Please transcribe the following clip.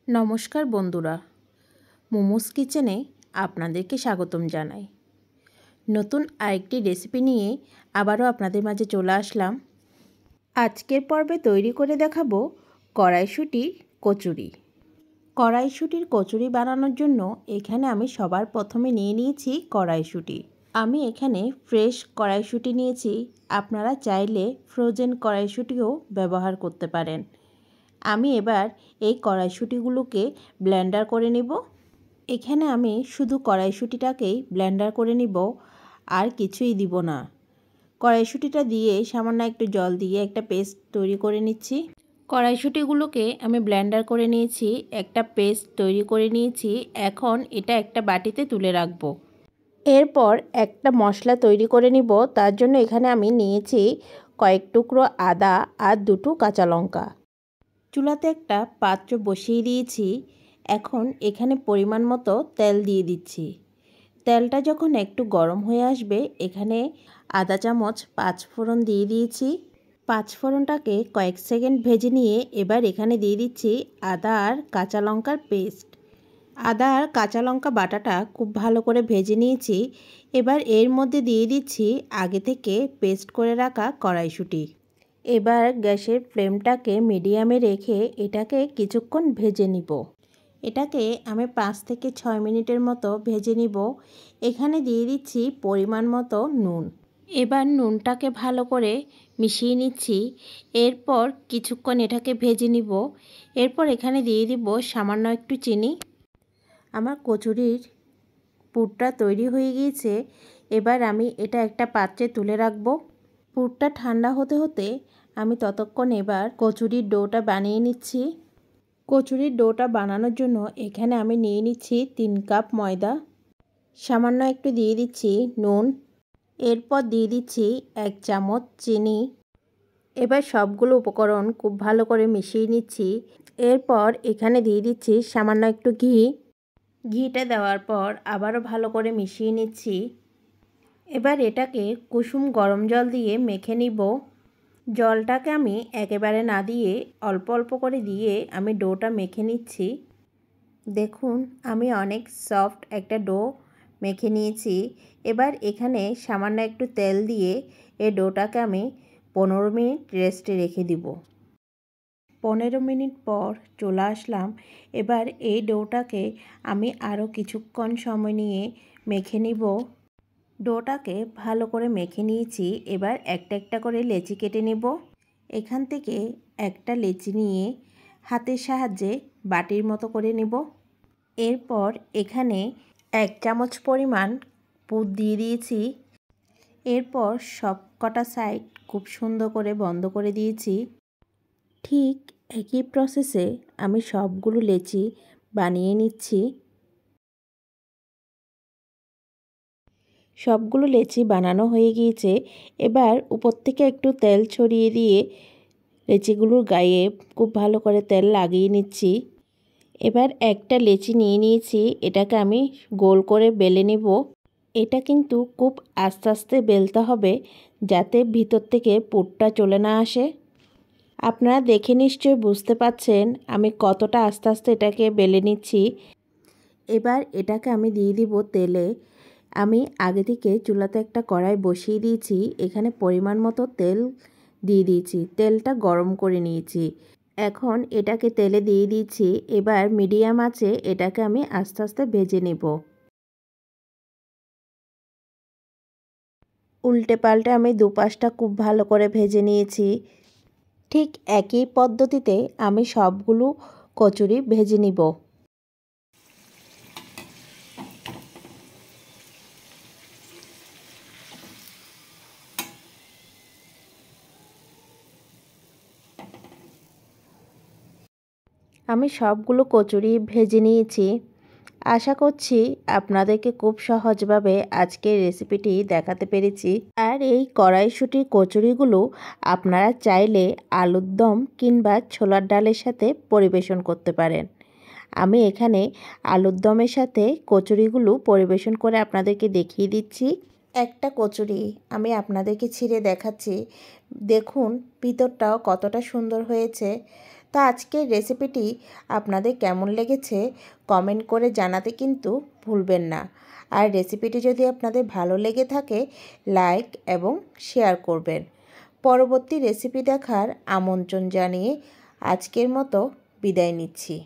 নমস্কার বন্ধুরা, মোমোস কিচেনে আপনাদেরকে স্বাগতম জানাই। নতুন আরেকটি রেসিপি নিয়ে আবারও আপনাদের মাঝে চলে আসলাম। আজকের পর্বে তৈরি করে দেখাবো কড়াইশুঁটির কচুরি। কড়াইশুঁটির কচুরি বানানোর জন্য এখানে আমি সবার প্রথমে নিয়ে নিয়েছি কড়াইশুঁটি। আমি এখানে ফ্রেশ কড়াইশুঁটি নিয়েছি, আপনারা চাইলে ফ্রোজেন কড়াইশুঁটিও ব্যবহার করতে পারেন। আমি এবার এই কড়াইশুঁটিগুলোকে ব্লেন্ডার করে নিব। এখানে আমি শুধু কড়াইশুঁটিটাকেই ব্লেন্ডার করে নিব, আর কিছুই দিব না। কড়াইশুঁটিটা দিয়ে সামান্য একটু জল দিয়ে একটা পেস্ট তৈরি করে নিচ্ছি। কড়াইশুঁটিগুলোকে আমি ব্লেন্ডার করে নিয়েছি, একটা পেস্ট তৈরি করে নিয়েছি। এখন এটা একটা বাটিতে তুলে রাখব। এরপর একটা মশলা তৈরি করে নিব। তার জন্য এখানে আমি নিয়েছি কয়েক টুকরো আদা আর দুটো কাঁচা লঙ্কা। চুলাতে একটা পাত্র বসিয়ে দিয়েছি। এখন এখানে পরিমাণ মতো তেল দিয়ে দিচ্ছি। তেলটা যখন একটু গরম হয়ে আসবে, এখানে আধা চামচ পাঁচফোড়ন দিয়ে দিয়েছি। পাঁচফোড়নটাকে কয়েক সেকেন্ড ভেজে নিয়ে এবার এখানে দিয়ে দিচ্ছি আদা আর কাঁচা লঙ্কার পেস্ট। আদা আর কাঁচা লঙ্কা বাটাটা খুব ভালো করে ভেজে নিয়েছি। এবার এর মধ্যে দিয়ে দিচ্ছি আগে থেকে পেস্ট করে রাখা কড়াইশুঁটি। এবার গ্যাসের ফ্লেমটাকে মিডিয়ামে রেখে এটাকে কিছুক্ষণ ভেজে নিব। এটাকে আমি 5 থেকে 6 মিনিটের মতো ভেজে নিব। এখানে দিয়ে দিচ্ছি পরিমাণ মতো নুন। এবার নুনটাকে ভালো করে মিশিয়ে নিচ্ছি। এরপর কিছুক্ষণ এটাকে ভেজে নিব। এরপর এখানে দিয়ে দিব সামান্য একটু চিনি। আমার কচুরির পুরটা তৈরি হয়ে গিয়েছে। এবার আমি এটা একটা পাত্রে তুলে রাখবো। পুরটা ঠান্ডা হতে হতে আমি ততক্ষণ এবার কচুরির ডোটা বানিয়ে নিচ্ছি। কচুরির ডোটা বানানোর জন্য এখানে আমি নিয়ে নিচ্ছি 3 কাপ ময়দা, সামান্য একটু দিয়ে দিচ্ছি নুন, এরপর দিয়ে দিচ্ছি 1 চামচ চিনি। এবার সবগুলো উপকরণ খুব ভালো করে মিশিয়ে নিচ্ছি। এরপর এখানে দিয়ে দিচ্ছি সামান্য একটু ঘি। ঘিটা দেওয়ার পর আবারও ভালো করে মিশিয়ে নিচ্ছি। এবার এটাকে কুসুম গরম জল দিয়ে মেখে নিব। জলটাকে আমি একেবারে না দিয়ে অল্প অল্প করে দিয়ে আমি ডোটা মেখে নিচ্ছি। দেখুন, আমি অনেক সফট একটা ডো মেখে নিয়েছি। এবার এখানে সামান্য একটু তেল দিয়ে এই ডোটাকে আমি 15 মিনিট রেস্টে রেখে দিব। 15 মিনিট পর চলে আসলাম। এবার এই ডোটাকে আমি আরও কিছুক্ষণ সময় নিয়ে মেখে নিব। ডোটাকে ভালো করে মেখে নিয়েছি। এবার একটা একটা করে লেচি কেটে নেব। এখান থেকে একটা লেচি নিয়ে হাতের সাহায্যে বাটির মতো করে নেব। এরপর এখানে 1 চামচ পরিমাণ পুর দিয়ে দিয়েছি। এরপর সব কটা সাইড খুব সুন্দর করে বন্ধ করে দিয়েছি। ঠিক একই প্রসেসে আমি সবগুলো লেচি বানিয়ে নিচ্ছি। সবগুলো লেচি বানানো হয়ে গিয়েছে। এবার উপর থেকে একটু তেল ছড়িয়ে দিয়ে লেচিগুলোর গায়ে খুব ভালো করে তেল লাগিয়ে নিচ্ছি। এবার একটা লেচি নিয়ে নিয়েছি, এটাকে আমি গোল করে বেলে নেব। এটা কিন্তু খুব আস্তে আস্তে বেলতে হবে, যাতে ভিতর থেকে পুরটা চলে না আসে। আপনারা দেখে নিশ্চয়ই বুঝতে পাচ্ছেন আমি কতটা আস্তে আস্তে এটাকে বেলে নিচ্ছি। এবার এটাকে আমি দিয়ে দিব তেলে। আমি আগে থেকে চুলাতে একটা কড়াই বসিয়ে দিয়েছি। এখানে পরিমাণ মতো তেল দিয়ে দিয়েছি। তেলটা গরম করে নিয়েছি। এখন এটাকে তেলে দিয়ে দিয়েছি। এবার মিডিয়াম আঁচে এটাকে আমি আস্তে আস্তে ভেজে নেব। উল্টে পাল্টে আমি দুপাশটা খুব ভালো করে ভেজে নিয়েছি। ঠিক একই পদ্ধতিতে আমি সবগুলো কচুরি ভেজে নিব। আমি সবগুলো কচুরি ভেজে নিয়েছি। আশা করছি আপনাদেরকে খুব সহজভাবে আজকের রেসিপিটি দেখাতে পেরেছি। আর এই কড়াইশুঁটির কচুরিগুলো আপনারা চাইলে আলুর দম কিংবা ছোলার ডালের সাথে পরিবেশন করতে পারেন। আমি এখানে আলুর দমের সাথে কচুরিগুলো পরিবেশন করে আপনাদেরকে দেখিয়ে দিচ্ছি। একটা কচুরি আমি আপনাদেরকে ছিঁড়ে দেখাচ্ছি। দেখুন ভিতরটাও কতটা সুন্দর হয়েছে। তো তা আজকের রেসিপিটি আপনাদের কেমন লেগেছে কমেন্ট করে জানাতে কিন্তু ভুলবেন না। আর রেসিপিটি যদি আপনাদের ভালো লেগে থাকে লাইক এবং শেয়ার করবেন। পরবর্তী রেসিপি দেখার আমন্ত্রণ জানিয়ে আজকের মতো বিদায় নিচ্ছি।